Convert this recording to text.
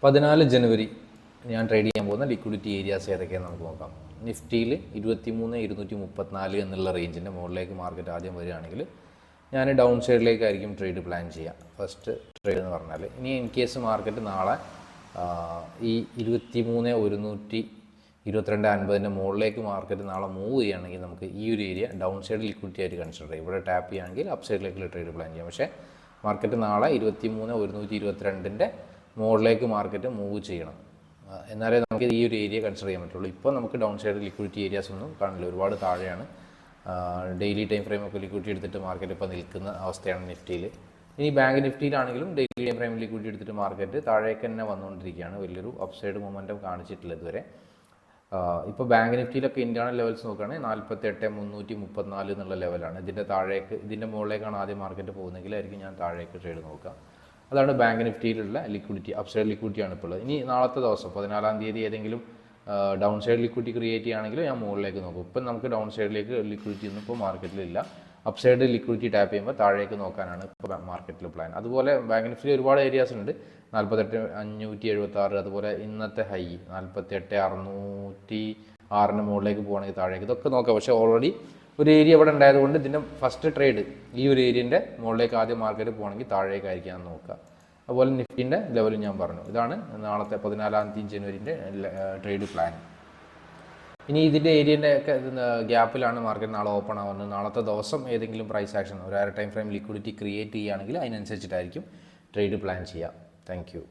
14 ജനുവരി ഞാൻ ട്രേഡ് ചെയ്യാൻ പോകുന്ന ലിക്വിഡിറ്റി ഏരിയാസ് ഏതൊക്കെയാണെന്ന് നമുക്ക് നോക്കാം. നിഫ്റ്റിയിൽ 23,234 എന്നുള്ള റേഞ്ചിൻ്റെ മുകളിലേക്ക് മാർക്കറ്റ് ആദ്യം വരികയാണെങ്കിൽ ഞാൻ ഡൗൺ സൈഡിലേക്കായിരിക്കും ട്രേഡ് പ്ലാൻ ചെയ്യുക. ഫസ്റ്റ് ട്രേഡ് എന്ന് പറഞ്ഞാൽ ഇനി ഇൻ കേസ് മാർക്കറ്റ് നാളെ ഈ 23,122.50 മുകളിലേക്ക് മാർക്കറ്റ് നാളെ മൂവ് ചെയ്യുകയാണെങ്കിൽ നമുക്ക് ഈ ഒരു ഏരിയ ഡൗൺ സൈഡ് ലിക്വിഡിറ്റി ആയിട്ട് കൺസിഡർ ചെയ്യാം. ഇവിടെ ടാപ്പ് ചെയ്യുകയാണെങ്കിൽ അപ്പ് സൈഡിലേക്കുള്ള ട്രേഡ് പ്ലാൻ ചെയ്യാം. പക്ഷേ മാർക്കറ്റ് നാളെ 23,122 മുകളിലേക്ക് മാർക്കറ്റ് മൂവ് ചെയ്യണം, എന്നാലേ നമുക്ക് ഈ ഒരു ഏരിയ കൺസിഡർ ചെയ്യാൻ പറ്റുള്ളൂ. ഇപ്പോൾ നമുക്ക് ഡൗൺ സൈഡ് ലിക്വിഡിറ്റി ഏരിയാസ് ഒന്നും കാണില്ല, ഒരുപാട് താഴെയാണ്. ഡെയിലി ടൈം ഫ്രെയിമൊക്കെ ലിക്വിഡിറ്റി എടുത്തിട്ട് മാർക്കറ്റ് ഇപ്പോൾ നിൽക്കുന്ന അവസ്ഥയാണ് നിഫ്റ്റിയിൽ. ഇനി ബാങ്ക് നിഫ്റ്റിയിലാണെങ്കിലും ഡെയിലി ടൈം ഫ്രെയിം ലിക്വിഡിറ്റി എടുത്തിട്ട് മാർക്കറ്റ് താഴേക്ക് തന്നെ വന്നുകൊണ്ടിരിക്കുകയാണ്, വലിയൊരു അപ്സൈഡ് മൊമെൻറ്റം കാണിച്ചിട്ടില്ല ഇതുവരെ. ഇപ്പോൾ ബാങ്ക് നിഫ്റ്റിയിലൊക്കെ ഇൻറ്റേർണൽ ലെവൽസ് നോക്കുകയാണെങ്കിൽ 48,334 എന്നുള്ള ലെവലാണ്. ഇതിൻ്റെ താഴേക്ക് ഇതിൻ്റെ മുകളിലേക്കാണ് ആദ്യം മാർക്കറ്റ് പോകുന്നതെങ്കിലായിരിക്കും ഞാൻ താഴേക്ക് ട്രേഡ് നോക്കുക. അതാണ് ബാങ്ക് നിഫ്റ്റിയിലുള്ള ലിക്വിഡിറ്റി, അപ്സൈഡ് ലിക്വിഡിറ്റിയാണ് ഇപ്പോൾ ഉള്ളത്. ഇനി നാളത്തെ ദിവസം 14-ാം തീയതി ഏതെങ്കിലും ഡൗൺ സൈഡ് ലിക്വിഡിറ്റി ക്രിയേറ്റ് ചെയ്യുകയാണെങ്കിൽ ഞാൻ മുകളിലേക്ക് നോക്കും. ഇപ്പം നമുക്ക് ഡൗൺ സൈഡിലേക്ക് ലിക്വിഡിറ്റി ഒന്നും ഇപ്പോൾ മാർക്കറ്റിലില്ല. അപ്സൈഡ് ലിക്വിഡിറ്റി ടാപ്പ് ചെയ്യുമ്പോൾ താഴേക്ക് നോക്കാനാണ് ഇപ്പോൾ മാർക്കറ്റിൽ പ്ലാൻ. അതുപോലെ ബാങ്ക് നിഫ്റ്റിയിൽ ഒരുപാട് ഏരിയാസ് ഉണ്ട്. 48,576, അതുപോലെ ഇന്നത്തെ ഹൈ 48,606 മുകളിലേക്ക് പോകുകയാണെങ്കിൽ താഴേക്ക് ഇതൊക്കെ നോക്കാം. പക്ഷേ ഓൾറെഡി ഒരു ഏരിയ ഇവിടെ ഉണ്ടായതുകൊണ്ട് ഇതിൻ്റെ ഫസ്റ്റ് ട്രേഡ് ഈ ഒരു ഏരിയൻ്റെ മുകളിലേക്ക് ആദ്യം മാർക്കറ്റ് പോകണമെങ്കിൽ താഴേക്കായിരിക്കാൻ നോക്കുക. അതുപോലെ നിഫ്റ്റിൻ്റെ ലെവലും ഞാൻ പറഞ്ഞു. ഇതാണ് നാളത്തെ 14-ാം ജനുവരിൻ്റെ ട്രേഡ് പ്ലാൻ. ഇനി ഇതിൻ്റെ ഏരിയൻ്റെ ഒക്കെ ഗ്യാപ്പിലാണ് മാർക്കറ്റ് നാളെ ഓപ്പൺ ആവുന്നത്. നാളത്തെ ദിവസം ഏതെങ്കിലും പ്രൈസ് ആക്ഷൻ ഒരു ടൈം ഫ്രെയിം ലിക്വിഡിറ്റി ക്രിയേറ്റ് ചെയ്യുകയാണെങ്കിൽ അതിനനുസരിച്ചിട്ടായിരിക്കും ട്രേഡ് പ്ലാൻ ചെയ്യുക. Thank you.